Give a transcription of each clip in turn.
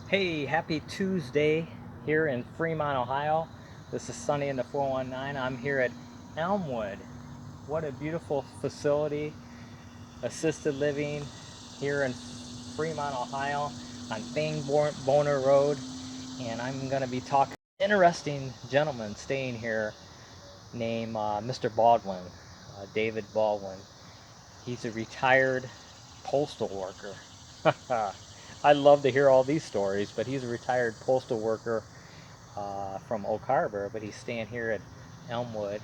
Hey, happy Tuesday here in Fremont, Ohio. This is Sunny in the 419. I'm here at Elmwood. What a beautiful facility, assisted living here in Fremont, Ohio on Thane Boner Road. And I'm going to be talking to an interesting gentleman staying here named Mr. Baldwin, David Baldwin. He's a retired postal worker. I'd love to hear all these stories, but he's a retired postal worker from Oak Harbor, but he's staying here at Elmwood.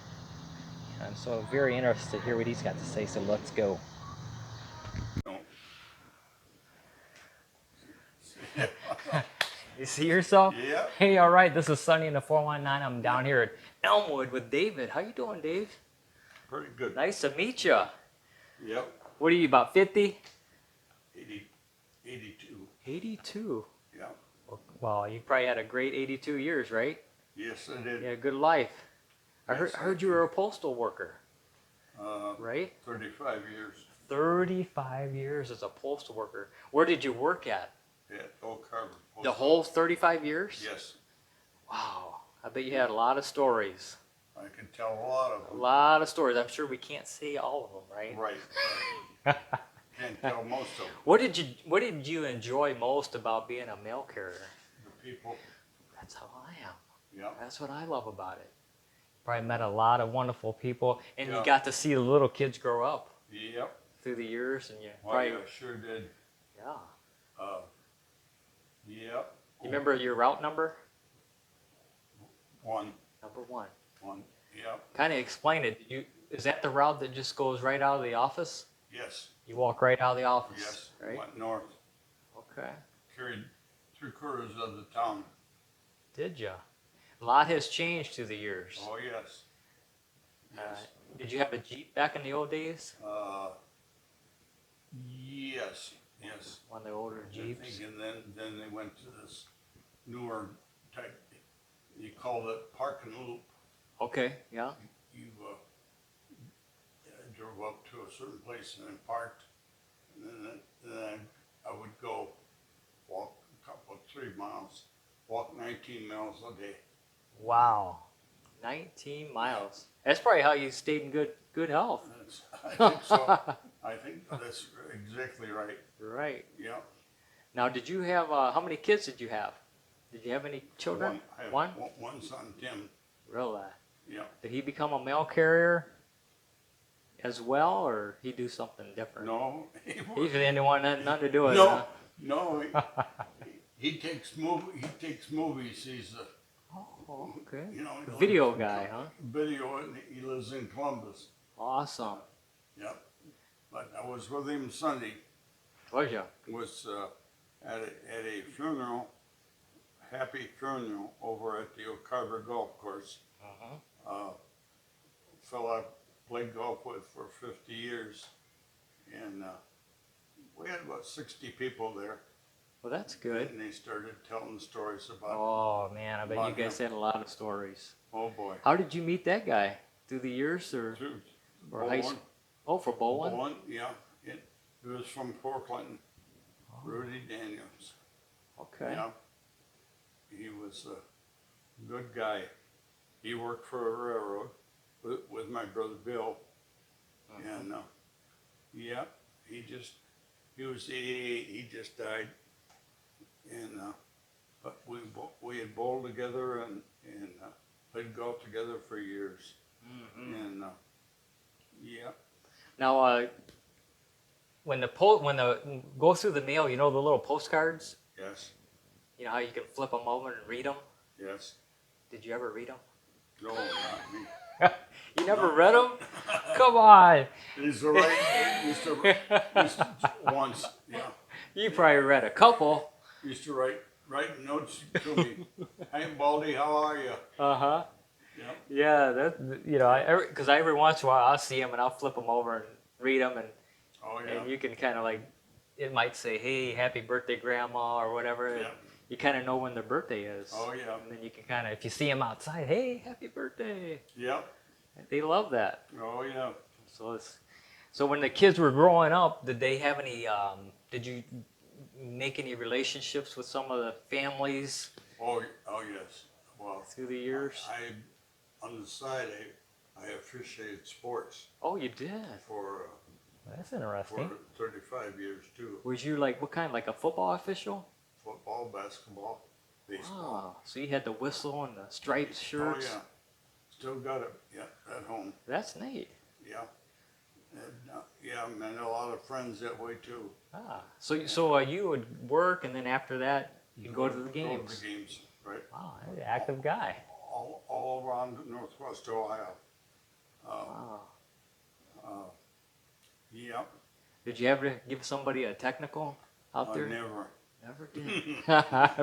And I'm so very interested to hear what he's got to say, so let's go. You see yourself? Yeah. Hey, all right, this is Sunny in the 419. I'm down here at Elmwood with David. How you doing, Dave? Pretty good. Nice to meet you. Yep. What are you, about 50? 82. 82. Yeah. Well, you probably had a great 82 years, right? Yes, I did. Yeah, good life. I Yes, heard you were a postal worker, Uh, right? 35 years 35 years as a postal worker. Where did you work at? at Oak Harbor. The whole 35 years? Yes. Wow. I bet you had a lot of stories. I can tell a lot of A them. lot of stories. I'm sure we can't say all of them, right? Right. Can't tell most of them. What did you enjoy most about being a mail carrier? The people. That's how I am. Yeah. That's what I love about it. Probably met a lot of wonderful people, and Yeah. you got to see the little kids grow up Yep. through the years, and you Well, probably, I sure did. yeah. Yep. You remember your route number? One. Number one. Yep. Kind of explain it. Is that the route that just goes right out of the office? Yes. You walk right out of the office, Yes. right? Went north. Okay. Carried 3/4 of the town. Did ya? A lot has changed through the years. Oh, yes. Yes. Did you have a Jeep back in the old days? Yes. Yes. One of the older I Jeeps? think, and then they went to this newer type. You call it park and loop. Okay, yeah. You drove up to a certain place and then parked, and then I would go walk a couple, 3 miles, walk 19 miles a day. Wow. 19 miles. That's probably how you stayed in good health. I think so. I think that's exactly right. Right. Yeah. Now, did you have, how many kids did you have? Did you have any children? I have One? one son, Tim. Really? Yeah. Did he become a mail carrier as well, or he do something different? No. He didn't want nothing to do with it, No. huh? No. He takes movies. He's a Oh, okay. the Video guy, huh? Video, and he lives in Columbus. Awesome. Yep. But I was with him Sunday. Was ya? Was at a funeral, happy funeral over at the Oak Harbor Golf Course. Fella I played golf with for 50 years, and we had about 60 people there. Well, that's good. And they started telling stories about. Oh man, I bet you About guys him. had a lot of stories. Oh boy. How did you meet that guy? Through the years, or Through high school? Oh, for bowling. Baldwin, yeah. It was from Fort Clinton. Rudy Daniels. Okay. Yeah. He was a good guy. He worked for a railroad with my brother Bill. And yeah, he was 88. He just died. And but we had bowled together and played golf together for years. And yeah. Now, when the go through the mail, you know the little postcards. Yes. You know how you can flip them over and read them. Yes. Did you ever read them? No, not me. You never read them? Come on. He's the right. Used to once. Yeah. You probably read a couple. Used to write notes to me. Hey, Baldy, how are you? Uh-huh. Yeah. Yeah, that because every once in a while I'll see them and I'll flip them over and read them, Oh yeah. and you can kind of like, it might say, "Hey, happy birthday, Grandma," or whatever. Yeah. You kind of know when their birthday is. Oh yeah. And then you can kind of, if you see them outside, "Hey, happy birthday!" Yep. They love that. Oh yeah. So when the kids were growing up, did they have any? make any relationships with some of the families Oh yes. Well, through the years? On the side, I officiated sports Oh, you did? for That's for interesting. 35 years too. Was you like, what kind, like a football official? Football, basketball, baseball. Oh, so you had the whistle and the striped shirts? Oh yeah, still got it. Yeah, at home. That's neat. Yeah, and yeah, I met a lot of friends that way too. Ah, so you would work, and then after that, you'd go to the games. Go to the games, right? Wow, you're an active guy. All around Northwest Ohio. Wow. Uh, yeah, Did you ever give somebody a technical out there? never. Never did.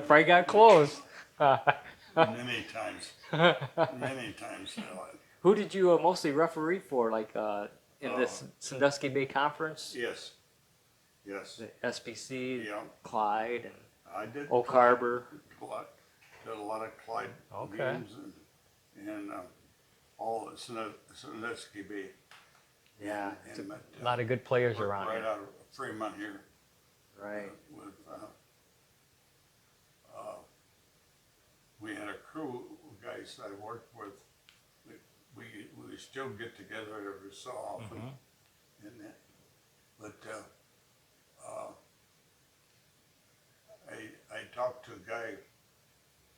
Probably got close. Many times. Many times. Who did you mostly referee for, like in this Sandusky Bay Conference? Yes. Yes. The SPC, Yeah. Clyde, and I did. Oak Harbor. Did a lot of Clyde Okay. games and all of Sandusky Bay. Yeah, And met, a lot of good players worked around right here. out of Fremont here. Right. With we had a crew of guys I worked with. We still get together every so often. Mm-hmm. And that, but I talked to a guy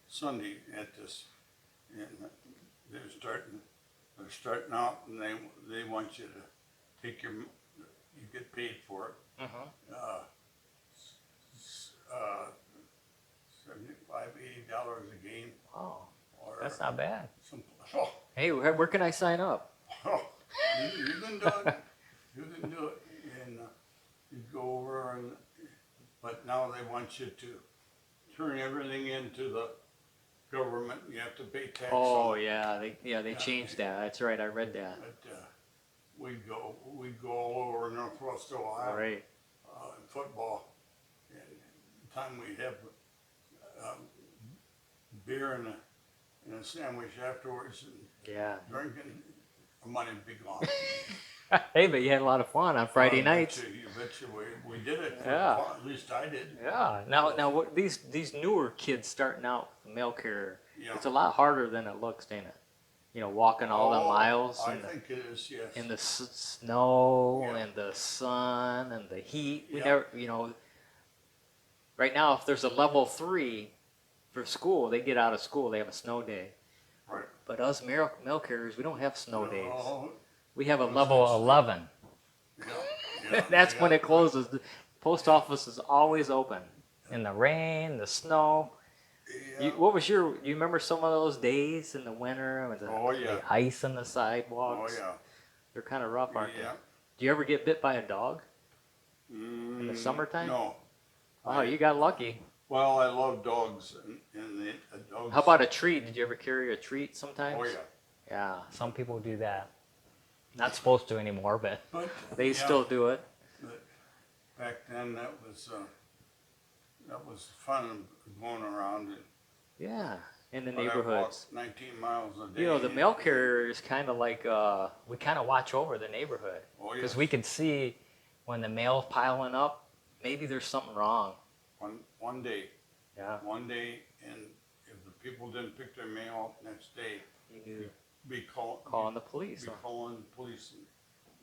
Sunday at this, and they're starting out, and they want you to take you get paid for it. Mm-hmm. $75, $80 a game. Oh, Or that's not bad. some, Hey, where can I sign up? you can do it. You can do it, and you go over but now they want you to turn everything into the government. You have to pay tax. Oh on it. yeah, they changed that. That's right, I read that. But we go all over Northwest Ohio. Right. In football, and the time we have beer and a sandwich afterwards, and Yeah. drinking, the money would be gone. Hey, but you had a lot of fun on Friday You nights. bet you we did it. Yeah. Fun. At least I did. Yeah. Now, what these newer kids starting out with mail carrier, Yeah. it's a lot harder than it looks, ain't it? You know, walking all the miles I think it is, yes. in the snow Yeah. and the sun and the heat. We Yeah. never, you know. Right now, if there's a level 3 for school, they get out of school. They have a snow day. Right. But us mail carriers, we don't have snow days. No. We have a level 11. Yeah. That's when it closes. The post office is always open. In the rain, the snow. Yeah. What was you remember some of those days in the winter with the, Oh, yeah. the ice on the Oh, sidewalks? yeah. They're kind of rough, aren't Yeah. they? Do you ever get bit by a dog? In the summertime? No. Oh, you got lucky. Well, I love dogs, and the dogs. How about a treat? Did you ever carry a treat sometimes? Oh, yeah. Yeah, some people do that. Not supposed to anymore, but But they yeah, still do it. But back then, that was fun going around. And Yeah, in the but I neighborhoods. walked 19 miles a day. You know, the mail carrier is kind of like, we kind of watch over the neighborhood. Oh, Because yes. we can see when the mail's piling up, maybe there's something wrong. One day, Yeah. and if the people didn't pick their mail up next day, You knew. be Calling the police. Be calling the police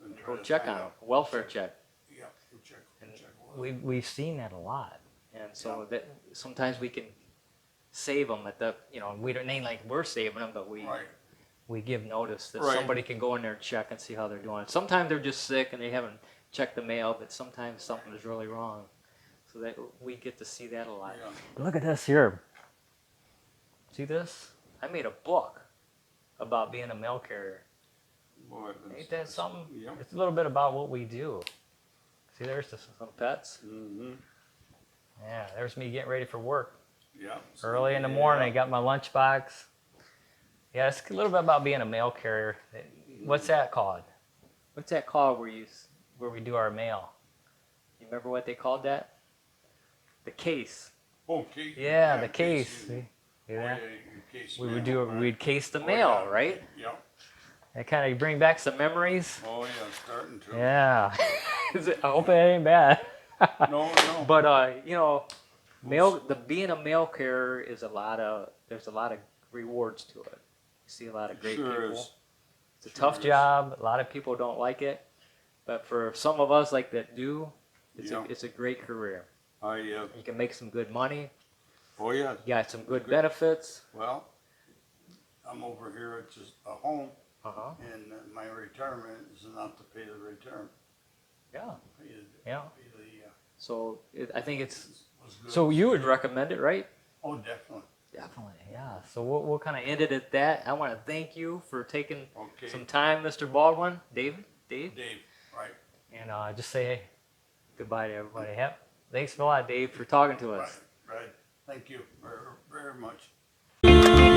and try Go to check find on them. out. Welfare check. Yeah, go check. And Check all that. We've seen that a lot. And so Yeah. that sometimes we can save them at the, you know, we don't ain't like we're saving them, but Right. we give notice that Right. somebody can go in there and check and see how they're doing. Sometimes they're just sick and they haven't checked the mail, but sometimes something is really wrong. So that we get to see that a lot. Yeah. Look at this here. See this? I made a book about being a mail carrier. Boy, Ain't that something? Yep. It's a little bit about what we do. See, there's some pets. Mm-hmm. Yeah, there's me getting ready for work. Yeah. Early in the morning, I got my lunchbox. Yeah, it's a little bit about being a mail carrier. What's that called? What's that called where we do our mail? You remember what they called that? The case. Okay. Yeah, the case. You, See? See oh, that? yeah, your case We mail, would do. right. We'd case the Oh, mail, yeah. right? Yeah. It kind of bring back some memories. Oh yeah, starting to. Yeah. I hope it ain't bad. No, no. But you know, being a mail carrier is there's a lot of rewards to it. You see a lot of great Sure people. is. It's a Sure tough is. job. A lot of people don't like it, but for some of us like that do, Yeah. it's a great career. You can make some good money. Oh yeah. You got some good benefits. Well, I'm over here at just a home, Uh-huh. and my retirement is enough to pay the retirement. Yeah. Pay the, Yeah. Pay the, So I think it's was good. so you would recommend it, right? Oh, definitely. Definitely, yeah. So we'll kind of end it at that. I want to thank you for taking Okay. some time, Mr. Baldwin, Dave, Dave, right. and just say goodbye to everybody. Yep. Thanks a lot, Dave, for talking to us. Right. Thank you very, very much.